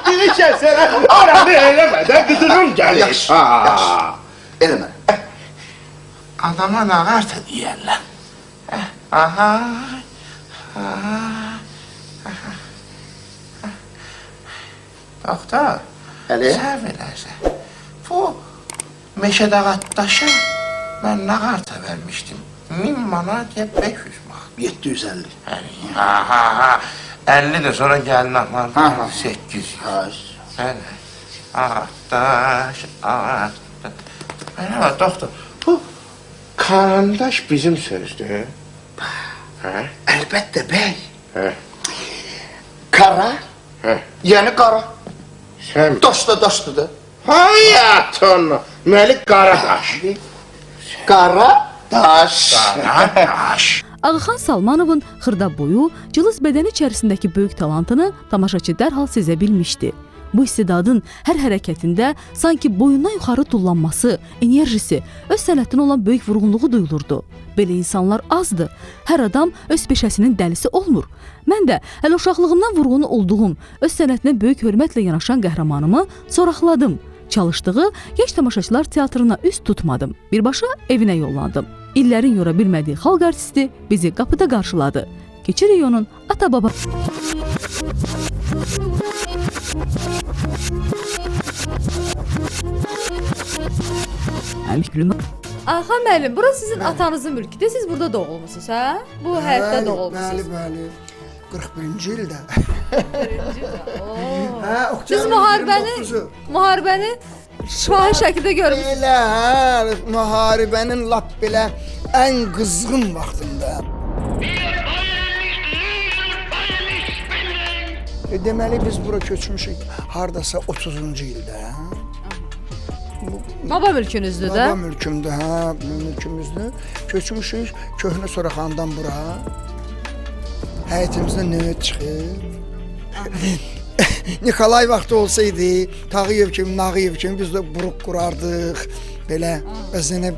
Deyirsən sənə, aranı eləmədən qızının gəlir. Yaxşı, eləmə. Adama nağarta deyərlər. Aha. Doktor, sən bilərsən, bu meşədağat daşı mən nağarta vermişdim. 1000 manat ya 500 manat. 750. 50 de sonra gəlin apardı. 800. Bəli. Ağac, ağac. Mənə bax, doktor, bu karandaş bizim sözdür. Əlbəttə, bəy. Kara, yəni qara. Sən... Daş da daşdır da. Hayat onu, Məlik Qaradaş. Qaradaş. Qaradaş. Ağaxan Salmanovun xırda boyu, cılız bədəni içərisindəki böyük talantını tamaşaçı dərhal sezə bilmişdi. Bu istedadın hər hərəkətində sanki boyundan yuxarı tullanması, enerjisi, öz sənətinə olan böyük vurğunluğu duyulurdu. Belə insanlar azdır. Hər adam öz peşəsinin dəlisi olmur. Mən də hələ uşaqlığımdan vurğunu olduğum, öz sənətinə böyük hörmətlə yanaşan qəhrəmanımı soraxladım. Çalışdığı Genç Tamaşaçılar Teatrına üz tutmadım. Birbaşa evinə yollandım. İllərin yora bilmədiyi xalq artisti bizi qapıda qarşıladı. Keçirik onun ata-baba... Ağaxan müəllim, burası sizin atanızın mülküdür. Siz burada doğulmusunuz, hə? Bu həyətdə doğulmusunuz. Bəli, 41-ci ildə. 41-ci ildə. Siz 29-u. müharibəni şifahi şəkildə görmüsünüz. Elə, müharibənin lap belə ən qızğın vaxtında. Deməli biz bura köçmüşük hardasa 30-cu ildə. Baba mülkünüzdür də? Baba mülkümdür, hə, mülkümüzdür. Köçmüşük köhnə Soraxandan bura. Həyətimizdə növət çıxıb. Nikolay vaxtı olsaydı, Tağıyev kimi, Nağıyev kimi biz də buruq qurardıq. Belə bəzənə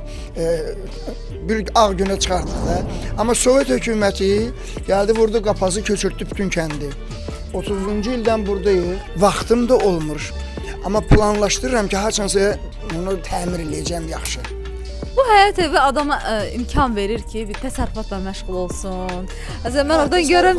bir ağ günə çıxardıq da. Amma Sovet hökuməti gəldi, vurdu qapazı, köçürtdü bütün kəndi. 30-cu ildən buradayıq. Vaxtım da olmur. Amma planlaşdırıram ki, haçansa onu təmir eləyəcəm yaxşı. Bu həyət evi adama imkan verir ki, bir təsərrüfatla məşğul olsun. Mən oradan görürəm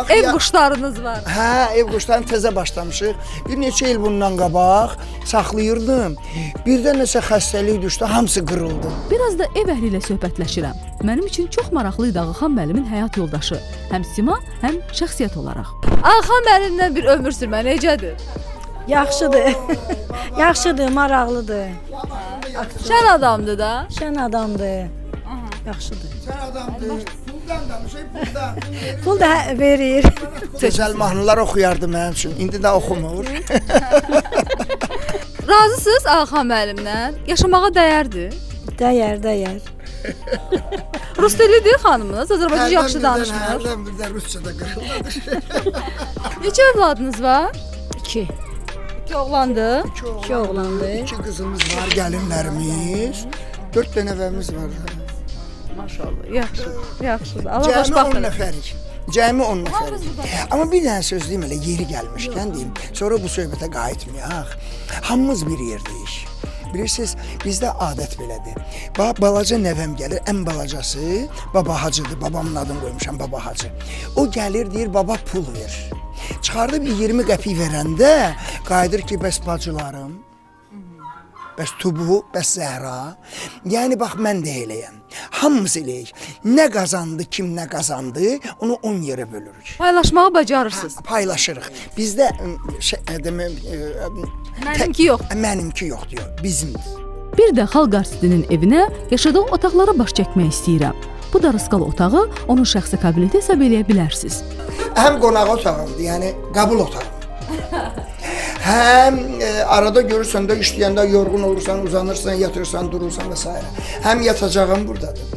ev quşlarınız var. Hə, ev quşlarını təzə başlamışıq. Bir neçə il bundan qabaq saxlayırdım. Birdən nəsə xəstəlik düşdü, hamısı qırıldı. Biraz da ev əhli ilə söhbətləşirəm. Mənim üçün çox maraqlı idi Ağaxan müəllimin həyat yoldaşı. Həm sima, həm şəxsiyyət olaraq. Ağaxan müəllimlə bir ömür sürmə necədir? Yaxşıdır. Yaxşıdır, maraqlıdır. Şən adamdır da. Şən adamdır. Yaxşıdır. Sən adamdır, puldan danışır, puldan. Pul da verir. Gözəl mahnılar oxuyardı mənim üçün, indi də oxumur. Razısınız Ağaxan müəllimlə? Yaşamağa dəyərdir? Dəyər. Rus dilidir xanımınız, Azərbaycan yaxşı danışmır. Hərdən bir də Rusçada qırılır. Neçə övladınız var? 2. 2 oğlandır. 2 oğlandır. 2 qızımız var, gəlinlərimiz. 4 dənə evimiz var. Maşallah, yaxşıdır. Allah Cəmi xoşbəxt 10 nəfərik. Cəmi 10 nəfərik. Amma bir dənə söz deyim, elə yeri gəlmişkən deyim. Sonra bu söhbətə qayıtmayaq. Hamımız bir yerdəyik. Bilirsiniz, bizdə adət belədir. Balaca nəvəm gəlir, ən balacası Baba Hacıdır. Babamın adını qoymuşam, Baba Hacı. O gəlir, deyir, baba pul ver. Çıxardı bir 20 qəpik verəndə, qayıdır ki, bəs bacılarım, bəs Tubu, bəs Zəhra. Yəni, bax, mən də eləyəm. Hamımız eləyik. Nə qazandı, kim nə qazandı, onu 10 yerə bölürük. Paylaşmağı bacarırsınız. Paylaşırıq. Bizdə, Mənimki yox. Mənimki yox, diyor, bizimdir. Bir də xalq artistinin evinə, yaşadığı otaqlara baş çəkmək istəyirəm. Bu darısqal otağı onun şəxsi kabineti hesab eləyə bilərsiniz. Həm qonaq otağımdır, yəni qəbul otağım. Həm arada görürsən də işləyəndə yorğun olursan, uzanırsan, yatırsan, durursan və s. Həm yatacağım buradadır.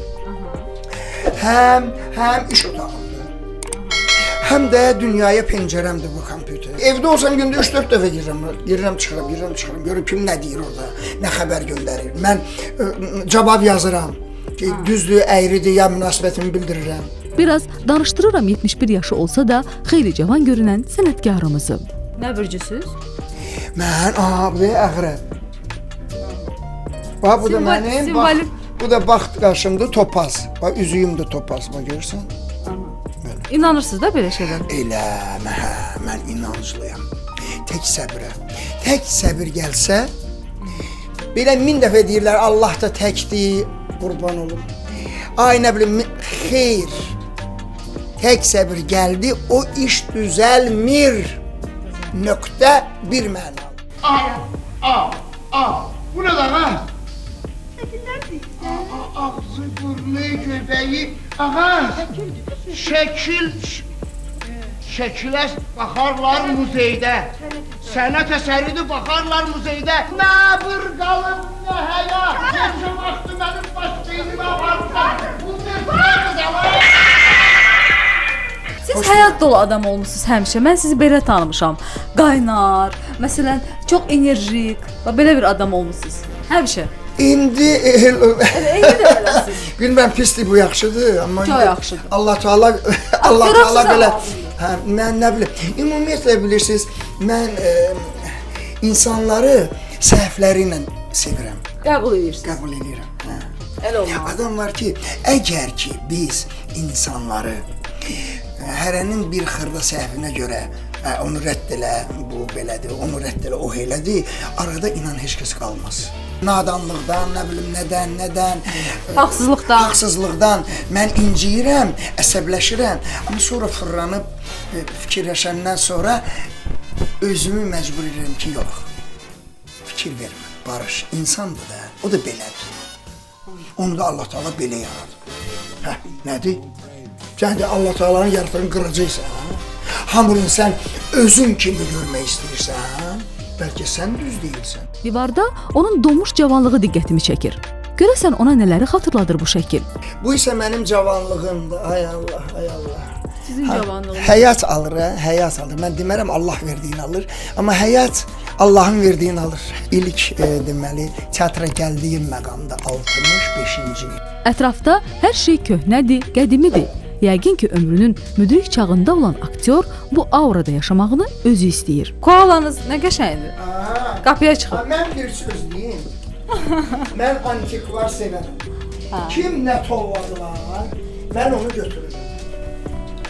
Həm iş otağımdır. Həm də dünyaya pəncərəmdir bu kompüter. Evdə olsam gündə 3-4 dəfə girirəm, çıxıram, görürüm kim nə deyir orada, nə xəbər göndərir. Mən cavab yazıram ki, düzdür, əyridir, ya münasibətimi bildirirəm. Biraz danışdırıram 71 yaşı olsa da xeyli cavan görünən sənətkarımızı. Nə bürcüsüz? Mən abi əqrəb. Bax bu da mənim, simvolik. bu da bax qarşımda topaz. Bax üzüyüm də topaz, bax görürsən? İnanırsınız da belə şeylərə? Elə, mən inanclıyam. Tək səbrə. Tək səbir gəlsə, belə 1000 dəfə deyirlər Allah da təkdir, qurban olum. Ay nə bilim, xeyr. Tək səbir gəldi, o iş düzəlmir. Nöqtə bir məna. Bu ne lan ha? Ağzı, burnu, göbeği. Aha. Şekilə baxarlar muzeydə. Sənət əsəridir baxarlar muzeydə. Nə bir qalım, nə həya. Neçə vaxtı mənim baş beynimə apardılar. Bu ne? Siz həyat dolu adam olmusunuz həmişə. Mən sizi belə tanımışam. Qaynar, məsələn, çox enerjik, belə bir adam olmusunuz. Həmişə. İndi İndi də beləsiz. bilməm pisdir bu yaxşıdır, amma Çox yaxşıdır. Allah Taala Aktyorsuz belə. adam. Hə, mən nə bilim. Ümumiyyətlə bilirsiniz, mən insanları səhvləri ilə sevirəm, Qəbul edirsiniz. qəbul edirəm. Hə. Elə olmalı. Adam var ki, əgər ki biz insanları hərənin bir xırda səhvinə görə onu rədd elə, bu belədir, onu rədd elə, o elədir, arada inan heç kəs qalmaz. Nadanlıqdan, nə bilim, nədən, haqsızlıqdan mən inciyirəm, əsəbləşirəm, amma sonra fırlanıb fikirləşəndən sonra özümü məcbur edirəm ki, yox, fikir vermə, barış, insandır da, o da belədir. Onu da Allah Taala belə yaradır. Hə, nədir? Sən də Allah Taala'nın yaratdığını qıracaqsan, hamını sən özün kimi görmək istəyirsən, bəlkə sən düz deyilsən. Divarda onun donmuş cavanlığı diqqətimi çəkir. Görəsən ona nələri xatırladır bu şəkil? Bu isə mənim cavanlığımdır. Ay Allah, ay Allah. Sizin cavanlığınız. Həyat alır, həyat alır. Mən demərəm Allah verdiyini alır, amma həyat Allahın verdiyini alır. İlk deməli teatra gəldiyim məqamda 65-ci il. Ətrafda hər şey köhnədir, qədimidir. Yəqin ki, ömrünün müdrik çağında olan aktyor bu aurada yaşamağını özü istəyir. Koalanız nə qəşəngdir. Qapıya çıxıb. Mən bir söz deyim. Mən antikvar sevərəm. Kim nə tolladılar, mən onu götürürəm.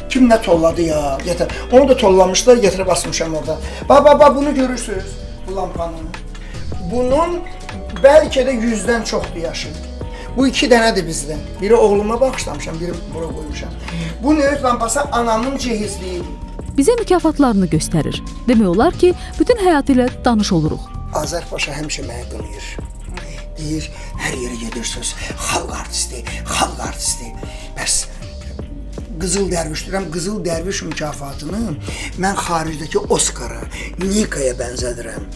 Kim nə tolladı ya, gətir. Onu da tollamışlar, gətirib asmışam orada. Bax, bunu görürsünüz, bu lampanı. Bunun bəlkə də 100-dən çoxdur yaşı. Bu 2 dənədir bizdən. Biri oğluma bağışlamışam, biri bura qoymuşam. Bu növ lampası anamın cehizliyidir. Bizə mükafatlarını göstərir. Demək olar ki, bütün həyatı ilə tanış oluruq. Azərbaycan həmişə məni qınayır. Deyir, hər yerə gedirsiniz, xalq artisti. Bəs Qızıl Dərviş deyirəm, Qızıl Dərviş mükafatını mən xaricdəki Oskara, Nikaya bənzədirəm.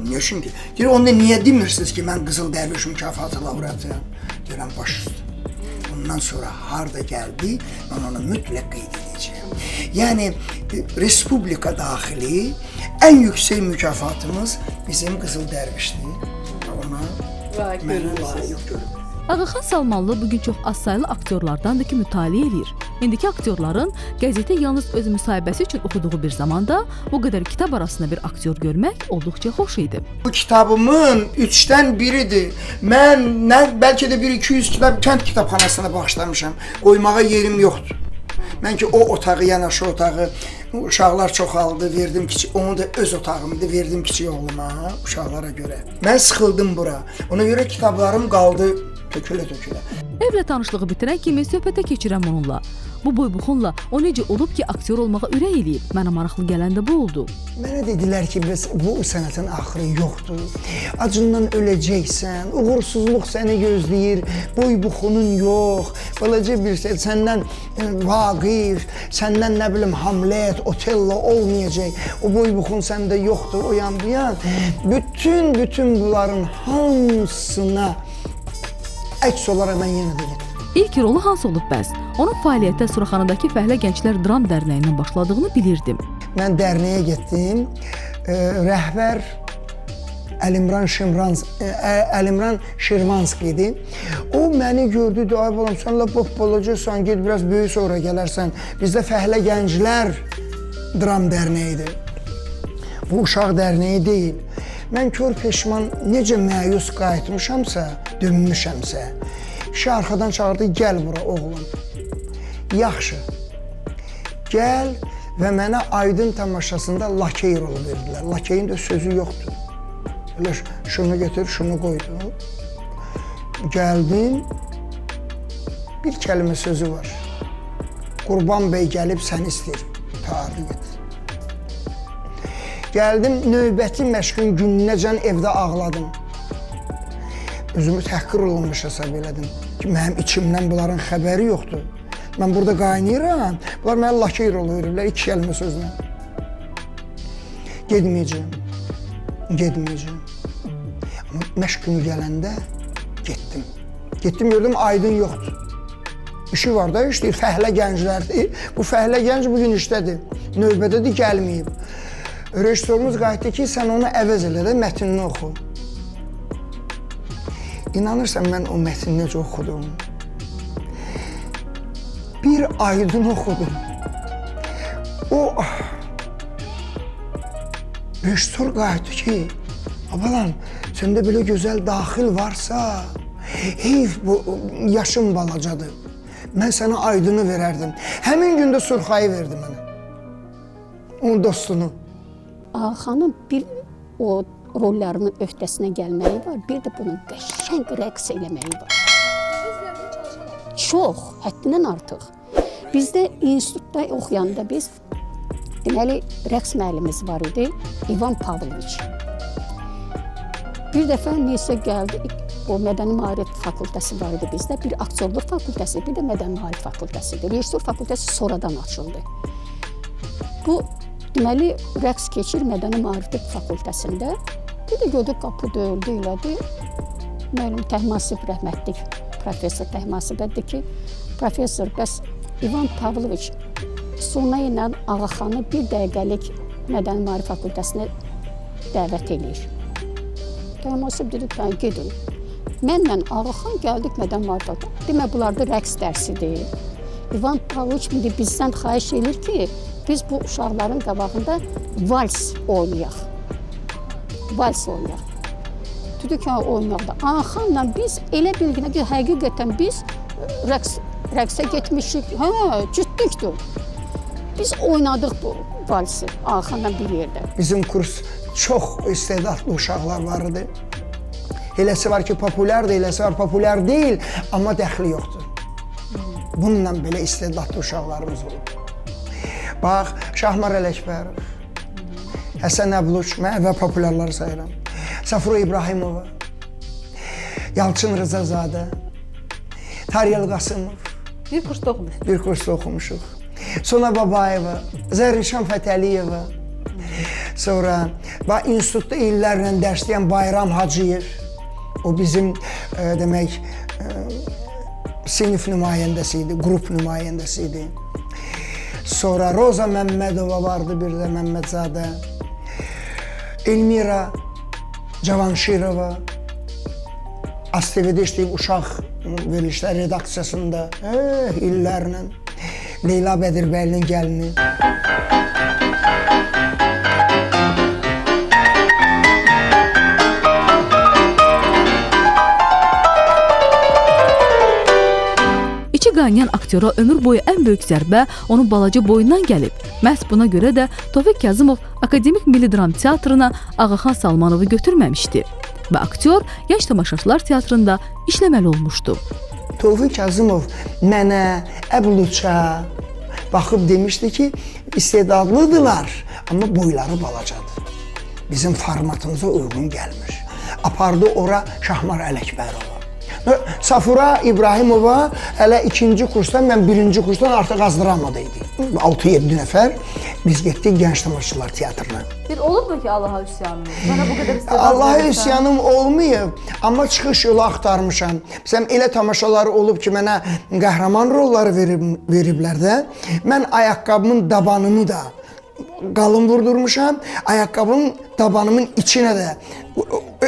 Niyə çünki? Deyir, onda niyə demirsiniz ki, mən Qızıl Dərviş mükafatı laureatıyam? Deyirəm, baş üstə. Bundan sonra harda gəldi, mən onu mütləq qeyd edəcəyim. Yəni, Respublika daxili ən yüksək mükafatımız bizim Qızıl Dərvişdir. Ona mənə layiq görürəm. Ağaxan Salmanlı bugün çox az saylı aktyorlardandır ki, mütaliə edir. İndiki aktyorların qəzetə yalnız öz müsahibəsi üçün oxuduğu bir zamanda bu qədər kitab arasında bir aktyor görmək olduqca xoş idi. Bu kitabımın 3-dən biridir. Mən bəlkə də 1-200 kitab kənd kitabxanasına bağışlamışam. Qoymağa yerim yoxdur. Mən ki o otağı, yanaşı otağı, uşaqlar çoxaldı, verdim kiçik, onu da öz otağımdı, verdim kiçik oğluma, uşaqlara görə. Mən sıxıldım bura. Ona görə kitablarım qaldı tökülə-tökülə. Evlə tanışlığı bitirən kimi söhbətə keçirəm onunla. Bu boybuxunla o necə olub ki, aktyor olmağa ürək eləyib? Mənə maraqlı gələn də bu oldu. Mənə dedilər ki, bəs bu sənətin axırı yoxdur. Acından öləcəksən, uğursuzluq səni gözləyir, boybuxunun yox. Balaca bir səndən Vaqif, səndən nə bilim Hamlet, Otello olmayacaq. O boybuxun səndə yoxdur, o yan bu yan. Bütün bunların hamısına əks olaraq mən yenə də getdim. İlk rolu hansı olub bəs? Onun fəaliyyətə Suraxanadakı Fəhlə Gənclər Dram Dərnəyindən başladığını bilirdim. Mən dərnəyə getdim. Rəhbər Əlimran Şirvanski idi. O məni gördü, ay balam, sən la pop olacaqsan, get biraz böyük sonra gələrsən. Bizdə Fəhlə Gənclər Dram Dərneyidir. Bu uşaq dərneyi deyil. Mən kör peşman necə məyus qayıtmışamsa, dönmüşəmsə, kişi arxadan çağırdı, gəl bura oğlum. Yaxşı, gəl və mənə Aydın tamaşasında lakey rolu verdilər. Lakeyin də sözü yoxdur. Elə şunu götür, şunu qoydu. Gəldim, bir kəlmə sözü var. Qurban bəy gəlib səni istəyir, tarih et. Gəldim, növbəti məşğul gününəcən evdə ağladım. Özümü təhqir olunmuş hesab elədim ki, mənim içimdən bunların xəbəri yoxdur. Mən burada qaynayıram, bunlar mənə lakey rolu verirlər, 2 kəlmə sözlə. Gedməyəcəm. Amma məşq günü gələndə getdim. Getdim, gördüm, Aydın yoxdur. İşi var da, işləyir, Fəhlə Gənclərdir. Bu Fəhlə Gənc bugün işdədir, növbədədir, gəlməyib. Rejissorumuz qayıtdı ki, sən onu əvəz elə də, mətnini oxu. İnanırsan, mən o mətni necə oxudum? Bir Aydın oxudum. O rejissor qayıtdı ki, abalam, səndə belə gözəl daxil varsa, heyf, bu yaşım balacadır. Mən sənə Aydını verərdim. Həmin gündə Surxayı verdi mənə. Onun dostunu. Xanım bir o rollarının öhdəsinə gəlməyi var, bir də bunun qəşəng rəqs eləməyi var. Çox, həddindən artıq. Bizdə institutda oxuyanda biz, deməli, rəqs müəllimiz var idi, İvan Pavloviç. Bir dəfə neysə gəldi, o Mədəni Maarif fakültəsi var idi bizdə, bir aktyorluq fakültəsi, bir də Mədəni Maarif fakültəsidir. Rejissor fakültəsi sonradan açıldı. Bu, deməli, rəqs keçir Mədəni Maariflik fakültəsində. Bir də gördük, qapı döyüldü, elədi. Müəllim Təhmasib rəhmətlik, professor Təhmasib dedi ki, professor, bəs İvan Pavloviç Sona ilə Ağaxanı bir dəqiqəlik Mədəni Maarif fakültəsinə dəvət edir. Təhmasib dedi ki, gedin. Mənlə Ağaxan gəldik Mədəni Maarif fakültəsinə. Demə, bunlarda rəqs dərsidir. İvan Pavloviç bizdən xahiş edir ki, biz bu uşaqların qabağında vals oynayaq. Vals oynayaq. Dedi ki, oynayaq da. Ağaxanla biz elə bilginə ki, həqiqətən biz rəqsə getmişik. Hə, ciddilikdir. Biz oynadıq bu valsi Ağaxanla bir yerdə. Bizim kurs çox istedadlı uşaqlar var idi. Eləsi var ki, populyardır, eləsi var, populyar deyil, amma dəxli yoxdur. Bununla belə istedadlı uşaqlarımız olub. Bax, Şahmar Ələkbərov, Həsən Əbluç, mən əvvəl populyarları sayıram. Safura İbrahimova, Yalçın Rızazadə, Taryel Qasımov. Bir kursda oxumuşuq. Bir kursda oxumuşuq. Sona Babayeva, Zərrişan Fətəliyeva. Sonra institutda illərlə dərsləyən Bayram Hacıyev. O bizim, demək, sinif nümayəndəsi idi, qrup nümayəndəsi idi. Sonra Roza Məmmədova vardı, bir də Məmmədzadə. Elmira Cavanşirova. ASTV-də işləyib uşaq verilişlər redaksiyasında illərlə. Leyla Bədirbəylinin gəlini. İçi qaynayan aktyora ömür boyu ən böyük zərbə onun balaca boyundan gəlib. Məhz buna görə də Tofiq Kazımov Akademik Milli Dram Teatrına Ağaxan Salmanovu götürməmişdi və aktyor Yaş Tamaşaçılar Teatrında işləməli olmuşdu. Tofiq Kazımov mənə, Əbluça baxıb demişdi ki, istedadlıdırlar, amma boyları balacadır. Bizim formatımıza uyğun gəlmir. Apardı ora Şahmar Ələkbərova. Safura İbrahimova hələ 2-ci kursdan, mən 1-ci kursdan artıq az dramada idik. 6-7 nəfər biz getdik Gənc Tamaşaçılar Teatrına. Bir olubmu ki Allaha üsyanınız? Mənə bu qədər istedadlı. Allaha üsyanım olmayıb, amma çıxış yolu axtarmışam. Məsələn, elə tamaşaları olub ki, mənə qəhrəman rolları veriblər də, mən ayaqqabımın dabanını da qalın vurdurmuşam, ayaqqabının tabanımın içinə də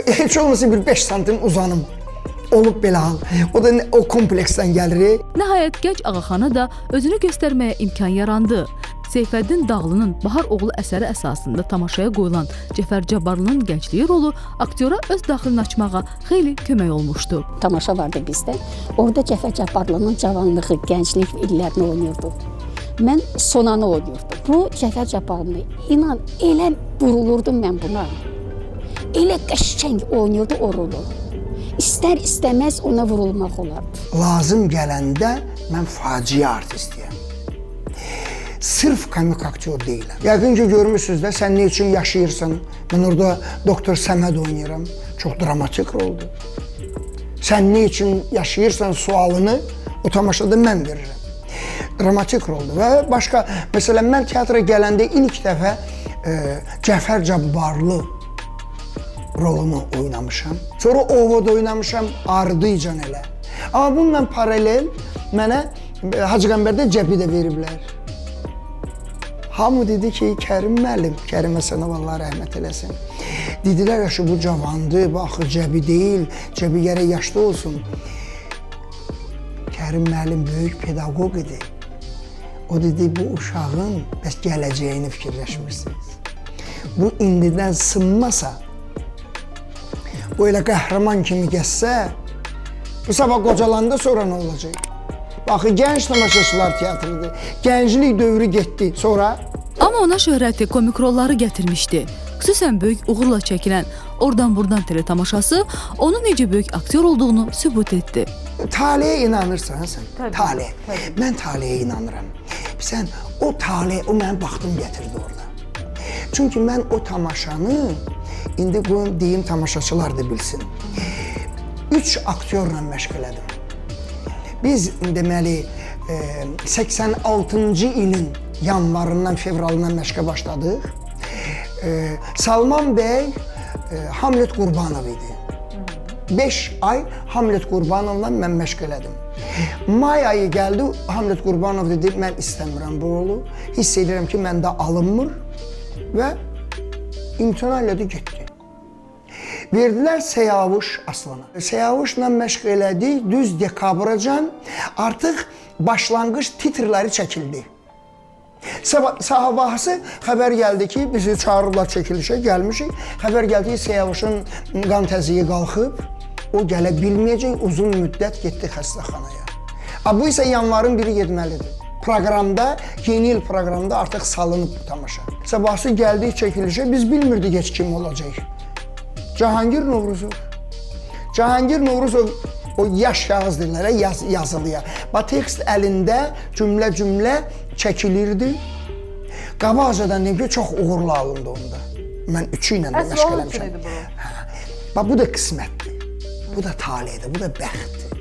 heç olmasa bir 5 santim uzanım. Olub belə hal. O da o kompleksdən gəlir. Nəhayət gənc Ağaxana da özünü göstərməyə imkan yarandı. Seyfəddin Dağlının Bahar oğlu əsəri əsasında tamaşaya qoyulan Cəfər Cabbarlının gəncliyi rolu aktyora öz daxilini açmağa xeyli kömək olmuşdu. Tamaşa vardı bizdə. Orada Cəfər Cabbarlının cavanlığı, gənclik illərini oynayırdı. Mən sonanı oynayırdım. Bu Cəfər Cabbarlı inan elə vurulurdum mən buna. Elə qəşəng oynayırdı o rolu. İstər istəməz ona vurulmaq olardı. Lazım gələndə mən faciə artistiyəm. Sırf komik aktyor deyiləm. Yəqin ki, görmüşsünüz də, sən ne üçün yaşayırsan? Mən orada Doktor Səməd oynayıram. Çox dramatik roldur. Sən ne üçün yaşayırsan sualını o tamaşada mən verirəm. Dramatik roldur. Və başqa, məsələn, mən teatra gələndə ilk dəfə Cəfər Cabbarlı rolunu oynamışam. Sonra Ovoda oynamışam, ardıcan elə. Amma bununla paralel mənə Hacı Qəmbərdə cəbi də veriblər. Hamı dedi ki, Kərim müəllim, Kərim Həsənov Allah rəhmət eləsin. Dedilər ki, bu cavandır, bax, cəbi deyil, cəbi gərək yaşlı olsun. Kərim müəllim böyük pedaqoq idi. O dedi, bu uşağın bəs gələcəyini fikirləşmirsiniz. Bu indidən sınmasa, bu elə qəhrəman kimi gəzsə, bu sabah qocalanda sonra nə olacaq? Baxı, gənc tamaşaçılar teatrıdır. Gənclik dövrü getdi. Sonra? Amma ona şöhrəti, komik rolları gətirmişdi. Xüsusən böyük uğurla çəkilən Oradan Buradan teletamaşası onun necə böyük aktyor olduğunu sübut etdi. Taleyə inanırsan sən? Tale. Mən taleyə inanıram. Sən o tale, o mənim baxtım gətirdi orada. Çünki mən o tamaşanı, indi qoyum deyim tamaşaçılar da bilsin. 3 aktyorla məşq elədim. Biz deməli 86-cı ilin yanvarından, fevralından məşqə başladıq. Salman bəy Hamlet Qurbanov idi. 5 ay Hamlet Qurbanovla mən məşq elədim. May ayı gəldi, Hamlet Qurbanov dedi, mən istəmirəm bu rolu. Hiss edirəm ki, məndə alınmır və imtina elədi, getdi. Verdilər Səyavuş Aslana. Səyavuşla məşq elədik, düz dekabracan artıq başlanğıc titrləri çəkildi. Sabahısı xəbər gəldi ki, bizi çağırırlar çəkilişə, gəlmişik. Xəbər gəldi ki, Səyavuşun qan təzyiqi qalxıb, o gələ bilməyəcək, uzun müddət getdi xəstəxanaya. Bu isə yanvarın biri getməlidir. Proqramda, yeni il proqramda artıq salınıb bu tamaşa. Sabahısı gəldik çəkilişə, biz bilmirdik heç kim olacaq. Cahangir Novruzov. Cahangir Novruzov o yaş kağız dillərə yazılıya. Tekst əlində cümlə çəkilirdi. Qabaqcadan deyim ki, çox uğurlu alındı onda. Mən 3 ilə də məşq eləmişəm. Bu da qismətdir. Bu da talihdir, bu da bəxtdir.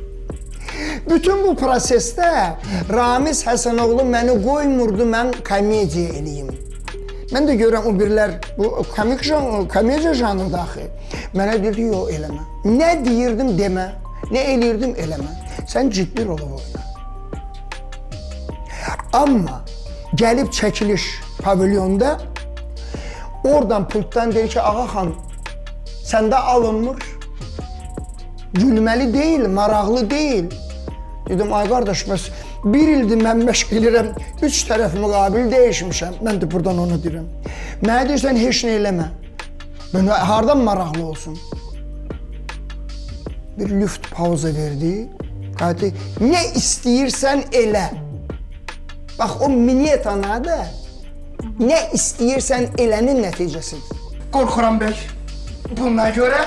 Bütün bu prosesdə Ramiz Həsənoğlu məni qoymurdu, mən komediya eləyim. Mən də görürəm o birlər, bu komediya janrında axı. Mənə deyirdi, yox, eləmə. Nə deyirdim demə, nə eləyirdim eləmə. Sən ciddi rolu oyna. Amma gəlib çəkiliş pavilyonda, oradan pultdan deyir ki, ağa xan, səndə alınmır. Gülməli deyil, maraqlı deyil. Dedim, ay qardaş, bəs bir ildir mən məşq edirəm, 3 tərəf müqabil dəyişmişəm. Mən də buradan onu deyirəm. Mənə deyirsən, heç nə eləmə. Hardan maraqlı olsun? Bir lüft pauza verdi. Qayıtdı, nə istəyirsən elə. Bax, o minyetanadı, nə istəyirsən elənin nəticəsidir. Qorxuram bəy, buna görə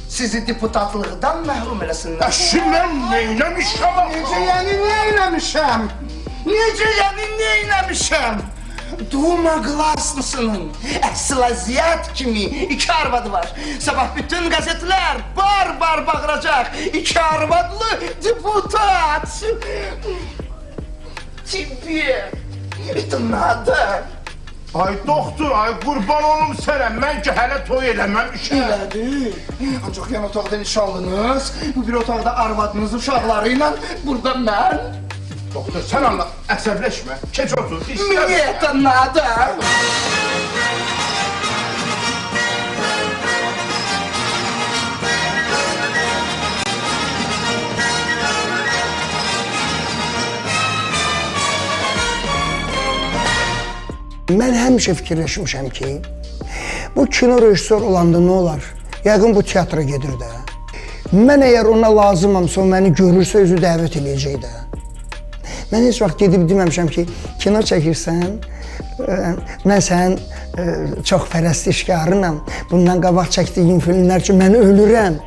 sizi deputatlıqdan məhrum eləsinlər. Mən neyləmişəm? Necə yəni neyləmişəm? Necə yəni neyləmişəm? Duma Glasnısının əsl əziyyət kimi 2 arvadı var. Sabah bütün qəzetlər bar bağıracaq. 2 arvadlı deputat. Тебе это надо. Ay doktor, ay qurban olum sənə, mən ki hələ toy eləməmişəm. Elədir. Ancaq yan otaqda nişanlınız, bu bir otaqda arvadınız uşaqları ilə, burada mən. Doktor, sən anla, əsəbləşmə, keç otur. Мне это надо. Mən həmişə fikirləşmişəm ki, bu kino rejissor olanda nə olar? Yəqin bu teatra gedir də. Mən əgər ona lazımamsa, o məni görürsə, özü dəvət eləyəcək də. Mən heç vaxt gedib deməmişəm ki, kino çəkirsən, mən sənin çox pərəstişkarınam. Bundan qabaq çəkdiyim filmlər üçün mən ölürəm.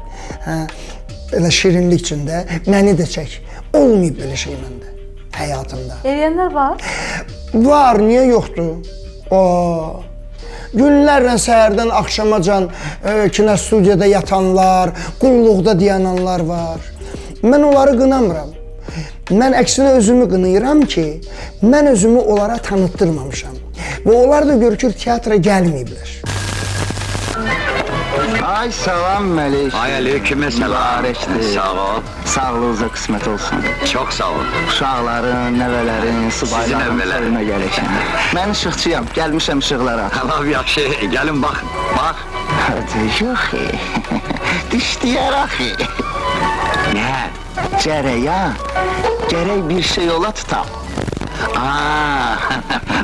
Elə şirinlik üçün də məni də çək. Olmayıb belə şey məndə, həyatımda. Eləyənlər var? Var, niyə yoxdur? Günlərlə səhərdən axşamacan kinostudiyada yatanlar, qulluqda dayananlar var. Mən onları qınamıram. Mən əksinə özümü qınayıram ki, mən özümü onlara tanıtdırmamışam. Və onlar da görükür teatra gəlməyiblər. Ay salam Məlik. Ay aleyküm selam. Sağ ol. Sağlığınıza qismət olsun. Çok sağ olun. Uşaqların, nəvələrin, subayların nəvələr. soyuna gələcəm. Mən işıqçıyam, gəlmişəm işıqlara. Tamam yaxşı, gelin bakın. Bak. Hadi yox. Dişliyər axı. Ne? Cərəyan. Gərək bir şey ola tutam. Aa,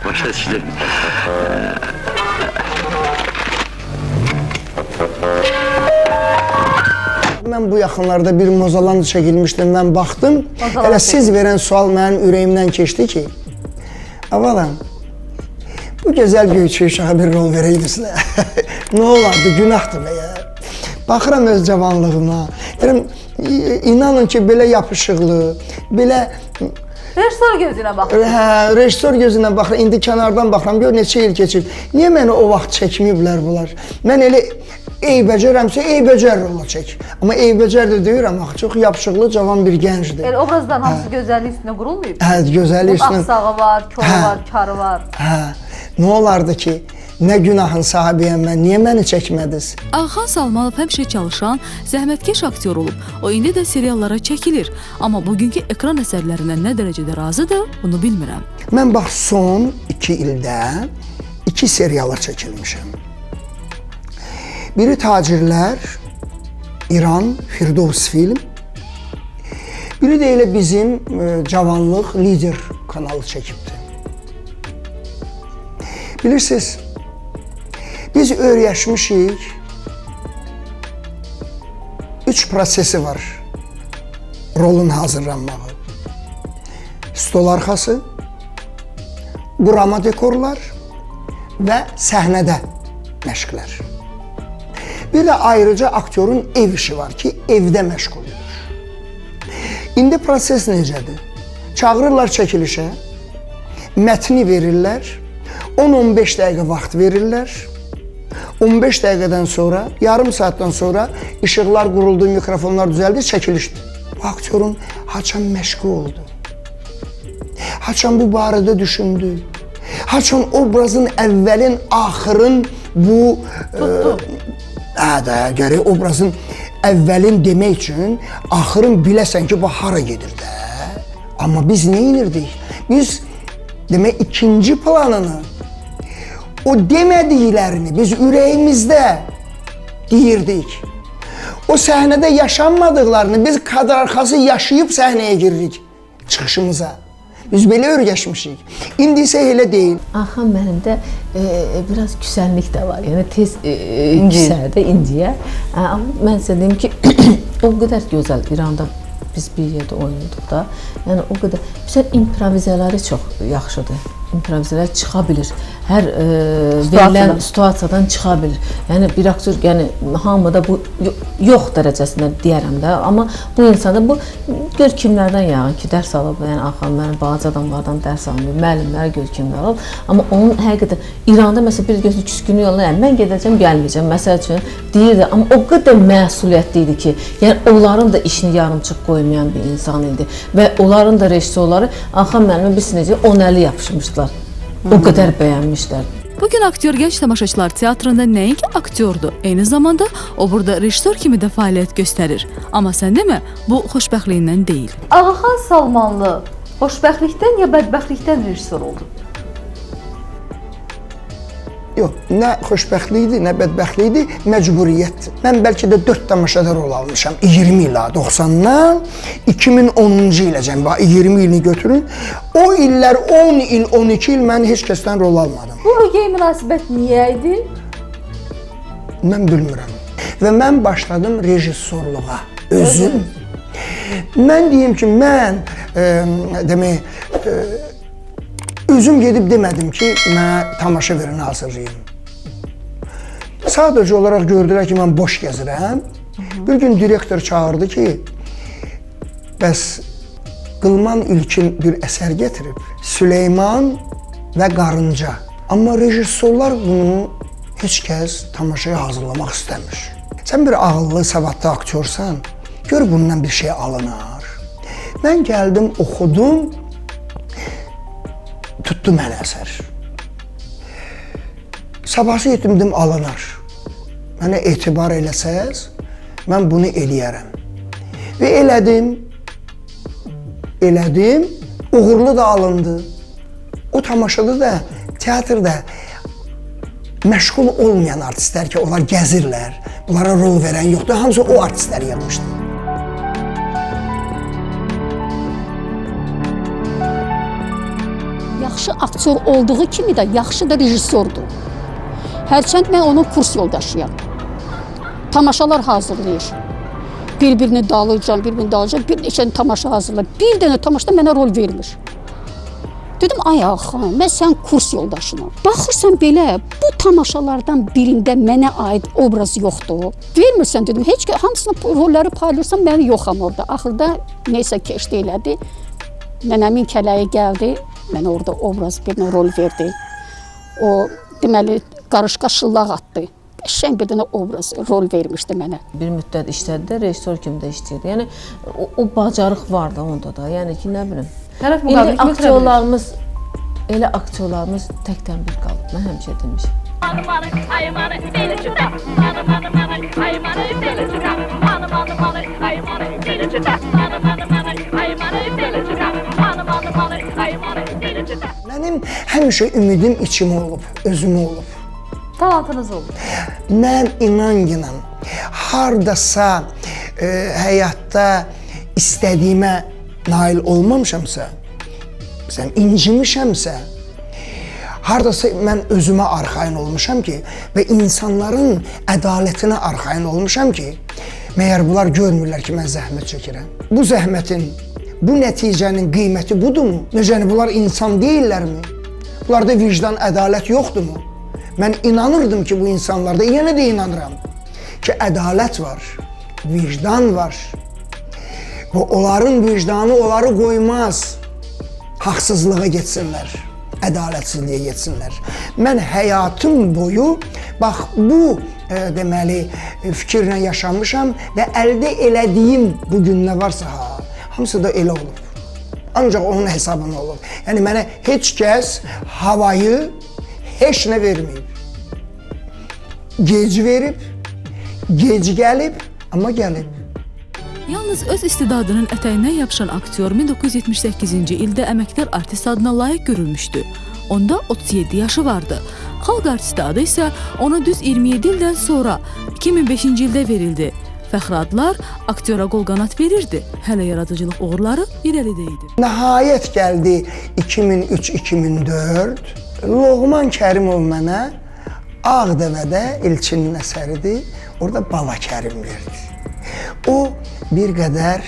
başa düştüm. Mən bu yaxınlarda bir mozaland çəkilmişdim, mən baxdım. Mozaland Elə siz verən sual mənim ürəyimdən keçdi ki, avalan, bu gözəl göyçü uşağa bir rol verəydinizlə. Nə olardı, günahdır be ya. Baxıram öz cavanlığıma. İnanın ki, belə yapışıqlı, belə... Rejissor gözünə bax. Hə, rejissor gözünə baxır, indi kənardan baxıram, gör neçə il keçib. Niyə məni o vaxt çəkməyiblər bunlar? Mən elə eybəcərəmsə, eybəcər rola çək. Amma eybəcər də deyirəm, axı, çox yapışıqlı, cavan bir gəncdir. El obrazdan hamısı gözəllik üstünə qurulmayıb. Hə, gözəllik üstünə... Axsağı var, kolu var, karı var. Hə, nə olardı ki, nə günahın sahibiyəm mən, niyə məni çəkmədiniz? Ağaxan Salmanov həmişə çalışan, zəhmətkeş aktyor olub. O indi də seriallara çəkilir. Amma bugünkü ekran əsərlərindən nə dərəcədə razıdır, bunu bilmirəm. Mən bax, son 2 ildə 2 seriallar çəkilmişəm. Biri Tacirlər, İran, Firdovs film. Biri də elə bizim Cavanlıq Lider kanalı çəkibdir. Bilirsiniz, biz öyrəşmişik, 3 prosesi var rolun hazırlanmağı. Stol arxası, qurama dekorlar və səhnədə məşqlər. Bir də ayrıca aktyorun ev işi var ki, evdə məşğul olur. İndi proses necədir? Çağırırlar çəkilişə, mətni verirlər, 10-15 dəqiqə vaxt verirlər. 15 dəqiqədən sonra, yarım saatdan sonra işıqlar quruldu, mikrofonlar düzəldi, çəkilişdir. Bu aktyorun haçan məşqi oldu. Haçan bu barədə düşündü. Haçan obrazın əvvəlin, axırın bu... Gərək obrazın əvvəlin demək üçün axırın biləsən ki, bu hara gedir də. Amma biz nə inirdik? Biz demək ikinci planını, o demədiklərini biz ürəyimizdə deyirdik. O səhnədə yaşanmadıqlarını biz kadr arxası yaşayıb səhnəyə giririk çıxışımıza. Biz belə öyrəşmişik. İndi isə elə deyil. Axan mənimdə biraz küsənlik də var. Yəni tez küsərdə indiyə. Amma mən sizə deyim ki, o qədər gözəl İranda biz bir yerdə oynayırdıq da. Yəni o qədər bizə improvizələri çox yaxşıdır. İmprovizələr çıxa bilir. Hər verilən situasiyadan çıxa bilir. Yəni bir aktyor, yəni hamıda bu yox dərəcəsində deyərəm də, amma bu insanda bu gör kimlərdən yağın ki, dərs alıb, yəni axan mənim balaca adamlardan dərs almıyor, müəllimlər gör kimlər alıb, amma onun həqiqətən İranda məsələn bir gözü küskünü yoluna, yəni mən gedəcəm, gəlməyəcəm, məsəl üçün deyirdi, amma o qədər məsuliyyətli idi ki, yəni onların da işini yarımçıq qoymayan bir insan idi və onların da rejissorları axan müəllimə biz necə 10-50 yapışmışdılar. O qədər bəyənmişlər. Bugün aktyor Gənc Tamaşaçılar Teatrında nəinki aktyordur, eyni zamanda o burada rejissor kimi də fəaliyyət göstərir. Amma sən demə, bu xoşbəxtliyindən deyil. Ağaxan Salmanlı xoşbəxtlikdən ya bədbəxtlikdən rejissor oldu? Yox, nə xoşbəxtlik idi, nə bədbəxtlik idi, məcburiyyətdir. Mən bəlkə də 4 tamaşada rol almışam 20 ilə, 90-dan 2010-cu iləcən, 20 ilini götürün. O illər 10 il, 12 il mən heç kəsdən rol almadım. Bu müqəy münasibət niyə idi? Mən bilmirəm. Və mən başladım rejissorluğa, özüm. Mən deyim ki, mən özüm gedib demədim ki, mənə tamaşa verin, hazırlayın. Sadəcə olaraq gördülər ki, mən boş gəzirəm. Bir gün direktor çağırdı ki, bəs Qılman İlkin bir əsər getirib, Süleyman və Qarınca. Amma rejissorlar bunu heç kəs tamaşaya hazırlamaq istəmir. Sən bir ağıllı, savadlı aktyorsan, gör bundan bir şey alınar. Mən gəldim, oxudum, tutdu mənə əsər. Sabahsı yetimdim alınar. Mənə etibar eləsəz, mən bunu eləyərəm. Və elədim, uğurlu da alındı. O tamaşada da, teatrda məşğul olmayan artistlər ki, onlar gəzirlər, bunlara rol verən yoxdur, hamısı o artistlər yapmışdı. Yaxşı aktyor olduğu kimi də yaxşı da rejissordur. Hərçənd mən onun kurs yoldaşıyam. Tamaşalar hazırlayır. Bir-birini dalıyacam, bir neçə tamaşa hazırlayır. Bir dənə tamaşada mənə rol vermir. Dedim, ay axı, mən sən kurs yoldaşınam. Baxırsan belə, bu tamaşalardan birində mənə aid obraz yoxdur. Vermirsən dedim, heç hamısına rolları paylaşsam mən yoxam orada. Axırda neysə keçdi elədi. Nənəmin kələyi gəldi, mənə orada obraz birinə rol verdi. O, deməli, qarışqa şıllaq atdı. Qəşəng bir dənə obraz, rol vermişdi mənə. Bir müddət işlədi də, rejissor kimi də işləyirdi. Yəni, o bacarıq var da onda da. Yəni ki, nə bilim. İndi aktyorlarımız, elə aktyorlarımız təkdən bir qalıb. Mən həmişə demişim. Mənim həmişə ümidim içimə olub, özümə olub. Talantınız olub. Mən inan, hardasa həyatda istədiyimə nail olmamışamsa, incimişəmsə, hardasa mən özümə arxayın olmuşam ki və insanların ədalətinə arxayın olmuşam ki, məyər bunlar görmürlər ki, mən zəhmət çəkirəm. Bu zəhmətin, bu nəticənin qiyməti budurmu? Necəni, bunlar insan deyillərmi? Bunlarda vicdan, ədalət yoxdurmu? Mən inanırdım ki, bu insanlarda, yenə də inanıram ki, ədalət var, vicdan var. Və onların vicdanı onları qoymaz, haqsızlığa getsinlər, ədalətsizliyə getsinlər. Mən həyatım boyu, bax, bu deməli, fikirlə yaşamışam və əldə elədiyim bugün nə varsa, hamısı da elə olub. Ancaq onun hesabına olub. Yəni, mənə heç kəs havayı heç nə verməyib. Gec verib, gec gəlib, amma gəlib. Yalnız öz istedadının ətəyindən yapışan aktyor 1978-ci ildə əməkdar artist adına layiq görülmüşdü. Onda 37 yaşı vardı. Xalq artisti adı isə ona düz 27 ildən sonra 2005-ci ildə verildi. Fəxri adlar aktyora qol-qanat verirdi. Hələ yaradıcılıq uğurları irəlidə idi. Nəhayət gəldi 2003-2004. Loğman Kərimov mənə Ağdəvədə Elçinin əsəridir. Orada Bala Kərim verdi. O bir qədər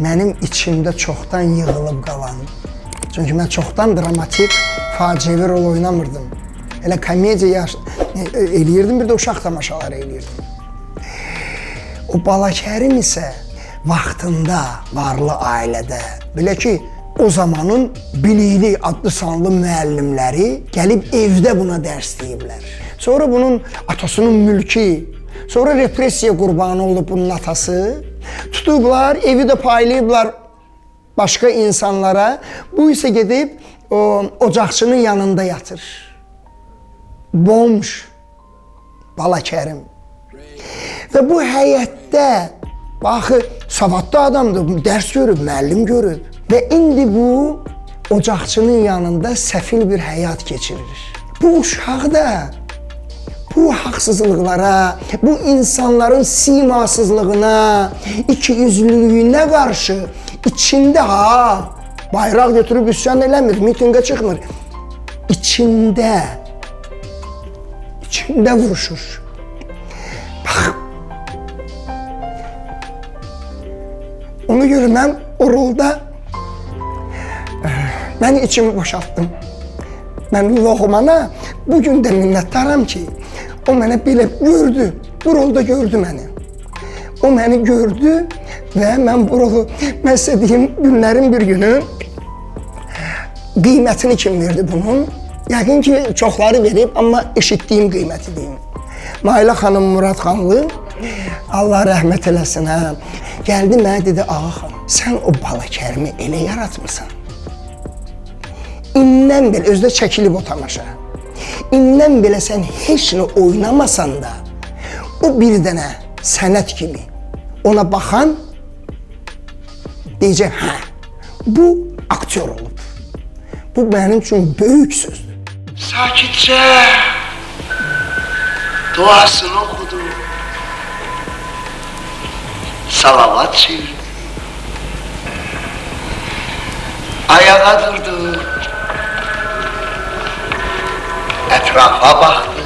mənim içimdə çoxdan yığılıb qalan. Çünki mən çoxdan dramatik, faciəvi rol oynamırdım. Elə komediya eləyirdim, bir də uşaq tamaşaları eləyirdim. O Bala Kərim isə vaxtında, varlı ailədə, belə ki, o zamanın bilikli, adlı sanlı müəllimləri gəlib evdə buna dərs deyiblər. Sonra bunun atasının mülki, sonra repressiya qurbanı olub bunun atası. Tutublar, evi də paylayıblar başqa insanlara. Bu isə gedib ocaqçının yanında yatır. Bomş, Bala Kərim. Və bu həyətdə, baxı, savadlı adamdır, dərs görüb, müəllim görüb. Və indi bu ocaqçının yanında səfil bir həyat keçirir. bu uşağı da bu haqsızlıqlara, bu insanların simasızlığına, ikiyüzlülüyünə qarşı içində bayraq götürüb üsyan eləmir, mitinqə çıxmır. İçində vuruşur. Bax, ona görə mən o rolda mən içimi boşaltdım. Mən Loğmana bugün də minnətdaram ki, o mənə belə gördü, bu rolda gördü məni. O məni gördü və mən bu rolu, mən sizə deyim, günlərin bir günü qiymətini kim verdi bunun? Yəqin ki, çoxları verib, amma eşitdiyim qiyməti deyim. Mailə xanım Muradxanlı, Allah rəhmət eləsin, gəldi mənə dedi, ağa xanım, sən o Bala Kərimi elə yaratmısan. İndən belə, özdə çəkilib o tamaşa. İndən belə sən heç nə oynamasan da, o bir dənə sənət kimi ona baxan deyəcək, bu aktyor olub. Bu mənim üçün böyük sözdür. Sakitcə duasını okudu. Salavat çevirdi. Ayağa durdu. Etrafa baktı.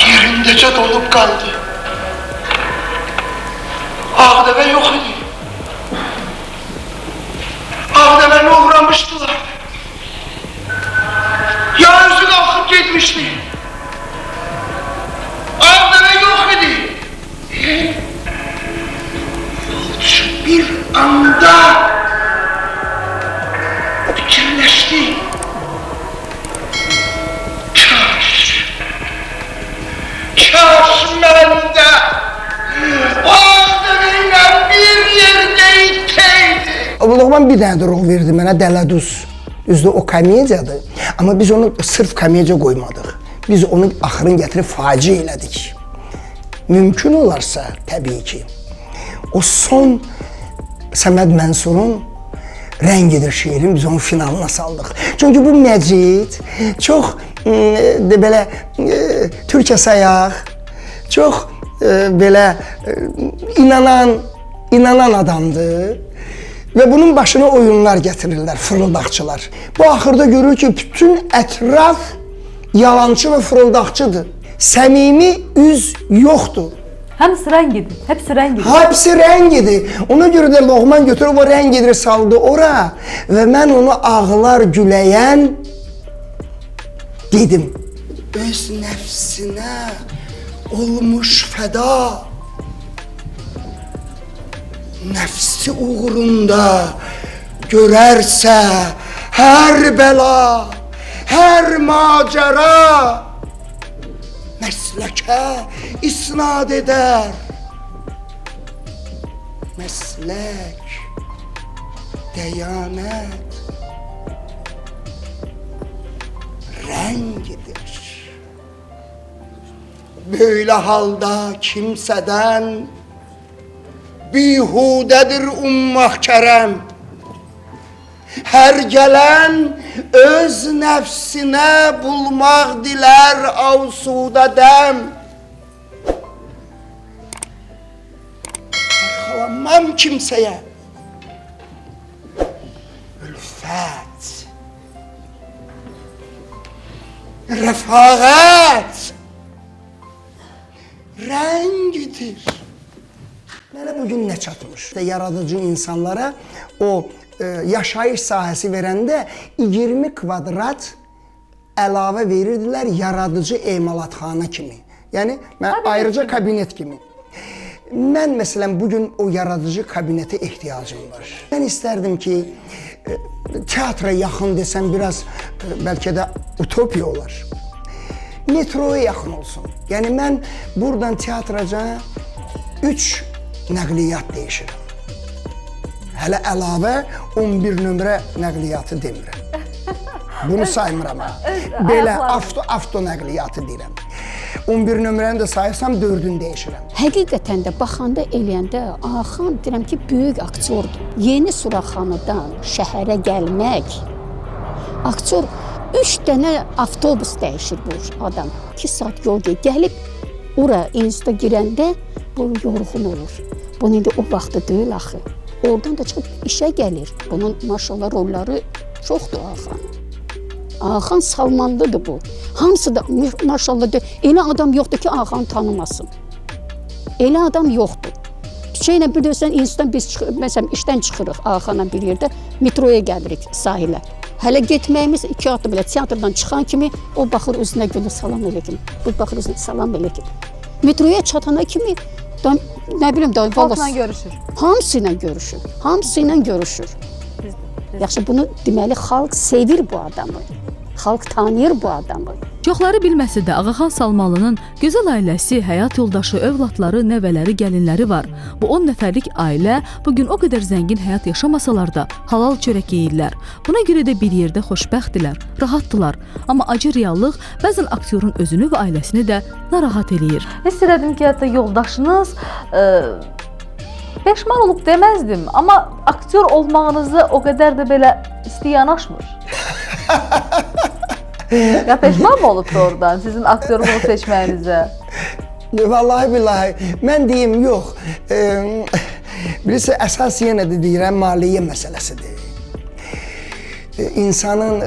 Yerindəcə donub qaldı. Ağdəvə yox idi. Ağdəvəni uğramışdılar. Ya özü qalxıb getmişdi. Ağdəvə yox idi. Yolcu bir anda fikirləşdi. Kaş məndə o ağdəvəylə bir yerdə itəydi. Loğman bir dənə də rol verdi mənə, Dələduz. Düzdür, o komediyadır. Amma biz onu sırf komediya qoymadıq. Biz onu axırın gətirib faciə elədik. Mümkün olarsa, təbii ki, o son Səməd Mənsurun Rəngidir şeirin biz onun finalına saldıq. Çünki bu Məcid çox belə türkə sayaq, çox belə inanan adamdır. Və bunun başına oyunlar gətirirlər, fırıldaqçılar. Bu axırda görür ki, bütün ətraf yalançı və fırıldaqçıdır. Səmimi üz yoxdur. Hamısı rəngidir, hepsi rəngidir. Hepsi rəngidir. Ona görə də Loğman götürüb o rəngidiri saldı ora və mən onu ağlar güləyən dedim. Öz nəfsinə olmuş fəda, nəfsi uğrunda görərsə hər bəla, hər macəra məsləkə isnad edər. Məslək, dəyanət, rəngidir. Böyle halda kimsədən bihudədir ummaq kərəm. Hər gələn öz nəfsinə bulmaq dilər avsuda dəm. Arxalanmam kimsəyə. Ülfət, rəfaqət, rəngidir. Mənə bugün nə çatmış? Yaradıcı insanlara o yaşayış sahəsi verəndə 20 kvadrat əlavə verirdilər yaradıcı emalatxana kimi. Yəni, ayrıca kabinet kimi. Mən məsələn bugün o yaradıcı kabinetə ehtiyacım var. Mən istərdim ki, teatra yaxın desəm biraz bəlkə də utopiya olar. Metroya yaxın olsun. Yəni mən buradan teatraca 3 nəqliyyat değişirəm. Hələ əlavə 11 nömrə nəqliyyatı demirəm. Bunu saymıram. Belə avto nəqliyyatı deyirəm. 11 nömrəni də sayırsam 4-ünü dəyişirəm. Həqiqətən də baxanda eləyəndə Axan deyirəm ki, böyük aktyordur. Yeni Suraxanıdan şəhərə gəlmək, aktyor 3 dənə avtobus dəyişir bu adam. 2 saat yol gəlib ora instituta girəndə bu yorğun olur. Bunun indi o vaxtı deyil axı. Oradan da çıxıb işə gəlir. Bunun maşallah rolları çoxdur Axan. Axan Salmanlıdır bu. Hamısı da maşallah elə adam yoxdur ki, Axanı tanımasın. Elə adam yoxdur. Şeylə bilirsən, institutdan biz məsələn işdən çıxırıq Axanla bir yerdə, metroya gəlirik sahilə. Hələ getməyimiz 2 addım belə teatrdan çıxan kimi o baxır üzünə gülür, salam eləkin. Bu baxır üzünə salam eləkin. Metroya çatana kimi nə bilim da Xalqla görüşür. Hamısı ilə görüşür. Hamısı ilə görüşür. Yaxşı, bunu deməli xalq sevir bu adamı. Xalq tanıyır bu adamı. Çoxları bilməsə də Ağaxan Salmanlının gözəl ailəsi, həyat yoldaşı, övladları, nəvələri, gəlinləri var. Bu 10 nəfərlik ailə bugün o qədər zəngin həyat yaşamasalar da halal çörək yeyirlər. Buna görə də bir yerdə xoşbəxtdilər, rahatdılar. Amma acı reallıq bəzən aktyorun özünü və ailəsini də narahat eləyir. Hiss elədim ki, hətta yoldaşınız peşman olub deməzdim, amma aktyor olmağınızı o qədər də belə isti yanaşmır. Ya peşman mı olub doğrudan sizin aktyorluğu seçməyinizə? Vallahi billahi, mən deyim, yox. Birisi əsas yenə də deyirəm, maliyyə məsələsidir. İnsanın...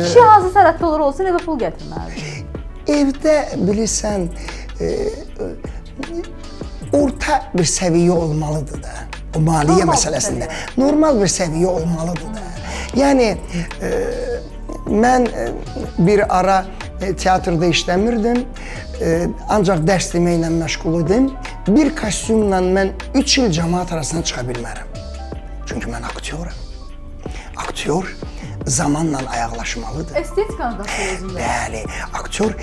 Kişi hansı sənətdə olur olsun, evə pul gətirməlidir. Evdə bilirsən, orta bir səviyyə olmalıdır da, o maliyyə məsələsində. Normal bir səviyyə olmalıdır da. Yəni, mən bir ara teatrda işləmirdim, ancaq dərs deməklə məşğul idim. Bir kostyumla mən 3 il cəmaat arasına çıxa bilmərəm. Çünki mən aktyoram. Aktyor zamanla ayaqlaşmalıdır. Estetikanı da özündə. Bəli, aktyor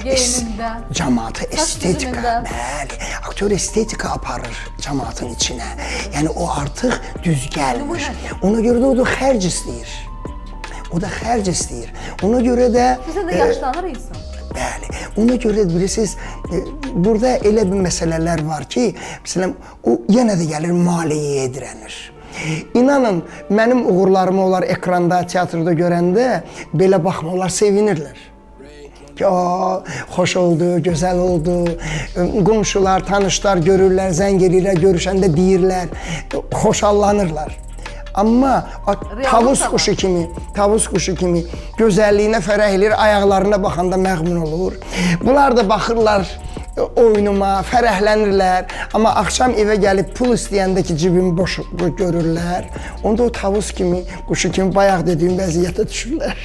cəmaatı estetika, bəli, aktyor estetika aparır cəmaatın içinə. Yəni o artıq düz gəlmir. Ona görə də o da xərc istəyir. O da xərc istəyir. Ona görə də... Bizə də yaşlanır insan. Bəli, ona görə də bilirsiniz, burada elə bir məsələlər var ki, məsələn, o yenə də gəlir maliyyəyə dirənir. İnanın, mənim uğurlarımı onlar ekranda, teatrda görəndə belə baxmalar sevinirlər. Ki, xoş oldu, gözəl oldu, qonşular, tanışlar görürlər, zəng edirlər, görüşəndə deyirlər, xoşallanırlar. Amma tavus quşu kimi gözəlliyinə fərəh edir, ayaqlarına baxanda məğmun olur. Bunlar da baxırlar oyunuma, fərəhlənirlər. Amma axşam evə gəlib pul istəyəndə ki, cibimi boş görürlər. Onda o tavus kimi, quşu kimi bayaq dediyim vəziyyətə düşürlər.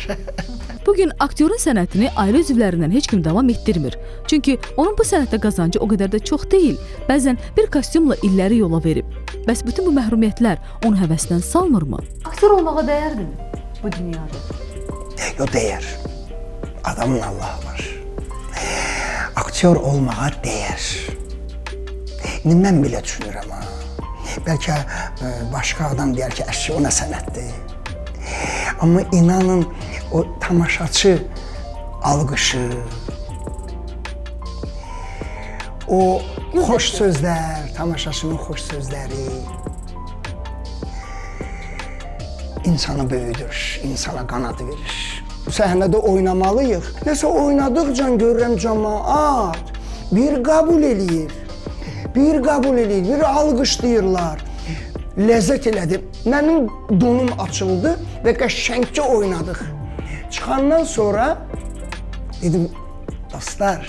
Bugün aktyorun sənətini ailə üzvlərindən heç kim davam etdirmir. Çünki onun bu sənətdə qazancı o qədər də çox deyil. Bəzən bir kostyumla illəri yola verib. Bəs bütün bu məhrumiyyətlər onu həvəsdən salmırmı? Aktyor olmağa dəyərdimi bu dünyada? Yox, dəyər. Adamın Allahı var. Aktyor olmağa dəyər. İndi mən belə düşünürəm ha. Bəlkə başqa adam deyər ki, əşki o nə sənətdir. Amma inanın, o tamaşaçı alqışı, o xoş sözlər, tamaşaçının xoş sözləri insanı böyüdür, insana qanad verir. Səhnədə oynamalıyıq. Nəsə oynadıqca görürəm cəmaat bir qəbul eləyir, bir alqışlayırlar. Ləzzət elədim. Mənim donum açıldı və qəşəngcə oynadıq. Çıxandan sonra dedim, dostlar,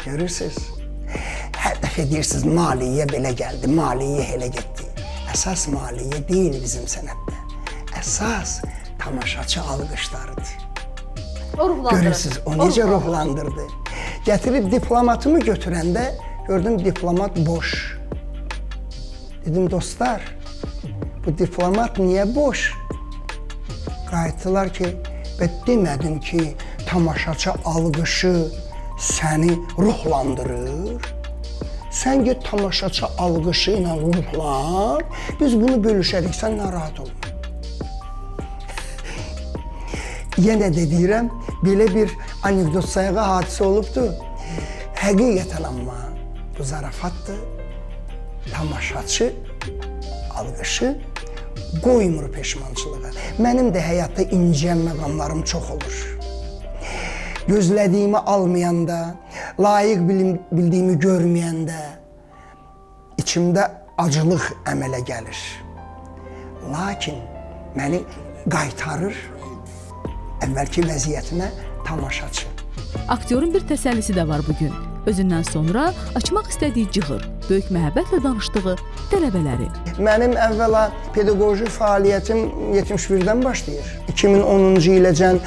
görürsünüz, hər dəfə deyirsiniz, maliyyə belə gəldi, maliyyə elə getdi. Əsas maliyyə deyil bizim sənətdə. Əsas tamaşaçı alqışlarıdır. O ruhlandırır. Görürsünüz, o necə ruhlandırdı. Gətirib diplomatımı götürəndə gördüm diplomat boş. Dedim, dostlar, bu diplomat niyə boş? Qayıtdılar ki, və demədim ki, tamaşaçı alqışı səni ruhlandırır. Sən get tamaşaçı alqışı ilə ruhlan, biz bunu bölüşərik, sən narahat olma. Yenə də deyirəm, belə bir anekdot sayağı hadisə olubdur. Həqiqətən amma bu zarafatdır. Tamaşaçı alqışı qoymur peşmançılığa. Mənim də həyatda inciyən məqamlarım çox olur. Gözlədiyimi almayanda, layiq bildiyimi görməyəndə içimdə acılıq əmələ gəlir. Lakin məni qaytarır əvvəlki vəziyyətimə tamaşaçı. Aktyorun bir təsəllisi də var bugün. Özündən sonra açmaq istədiyi cığır, böyük məhəbbətlə danışdığı tələbələri. Mənim əvvəla pedaqoji fəaliyyətim 71-dən başlayır. 2010-cu iləcən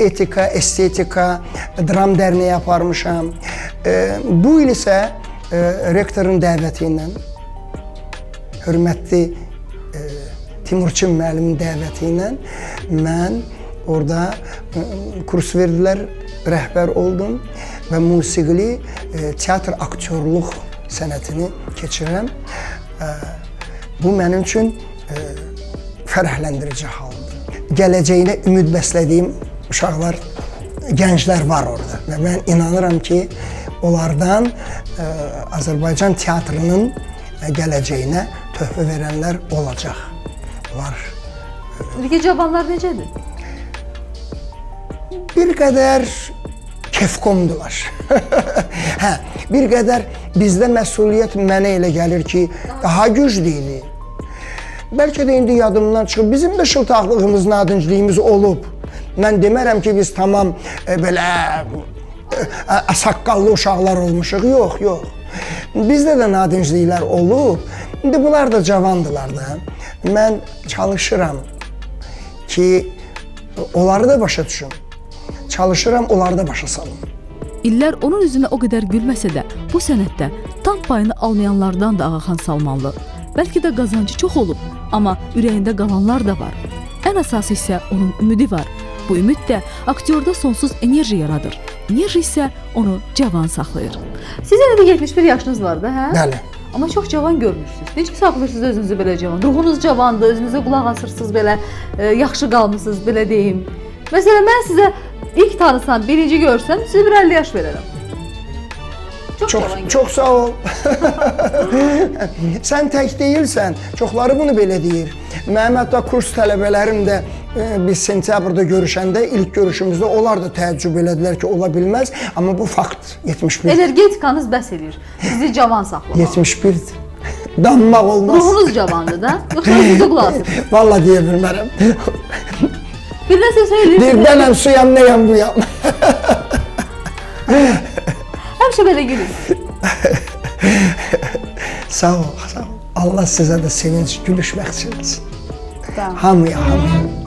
etika, estetika, dram dərnəyi aparmışam. Bu il isə rektorun dəvəti ilə, hörmətli Timurçin müəllimin dəvəti ilə mən orada kurs verdilər, rəhbər oldum və musiqili teatr aktyorluq sənətini keçirəm. Bu mənim üçün fərəhləndirici haldır. Gələcəyinə ümid bəslədiyim uşaqlar, gənclər var orada və mən inanıram ki, onlardan Azərbaycan teatrının gələcəyinə töhfə verənlər olacaq. Onlar İlki cavanlar necədir? bir qədər kefkomdular. Hə, bir qədər bizdə məsuliyyət mənə elə gəlir ki, daha güclüydü. Bəlkə də indi yadımdan çıxıb, bizim də şıltaqlığımız, nadincliyimiz olub. Mən demərəm ki, biz tamam belə saqqallı uşaqlar olmuşuq. Yox, yox. Bizdə də nadincliklər olub. İndi bunlar da cavandılar da. Mən çalışıram ki, onları da başa düşüm. Çalışıram, onları da başa salım. İllər onun üzünə o qədər gülməsə də, bu sənətdə tam payını almayanlardan da Ağaxan Salmanlı. Bəlkə də qazancı çox olub, amma ürəyində qalanlar da var. Ən əsası isə onun ümidi var. Bu ümid də aktyorda sonsuz enerji yaradır. Enerji isə onu cavan saxlayır. Sizin də 71 yaşınız var da, hə? Bəli. Amma çox cavan görmürsünüz. Necə saxlayırsınız özünüzü belə cavan? Ruhunuz cavandır, özünüzə qulaq asırsınız belə, yaxşı qalmısınız, belə deyim. Məsələn, mən sizə ilk tanısam, birinci görsəm, sizə bir 50 yaş verərəm. Çox sağ ol. Sən tək deyilsən, çoxları bunu belə deyir. Mənim hətta kurs tələbələrim də biz sentyabrda görüşəndə, ilk görüşümüzdə onlar da təəccüb elədilər ki, ola bilməz. Amma bu fakt 71. Energetikanız bəs eləyir, sizi cavan saxlamaq. 71-dir. Danmaq olmaz. Ruhunuz cavandır da, yoxsa özünüzə qulaq asırsınız? Valla deyə bilmərəm. Bir də siz söyləyirsiniz. Birdənəm suyam, nəyəm buyam. Həmişə belə gülün. Sağ ol, sağ ol. Allah sizə də sevinç, gülüş bəxş etsin. Hamıya, hamıya.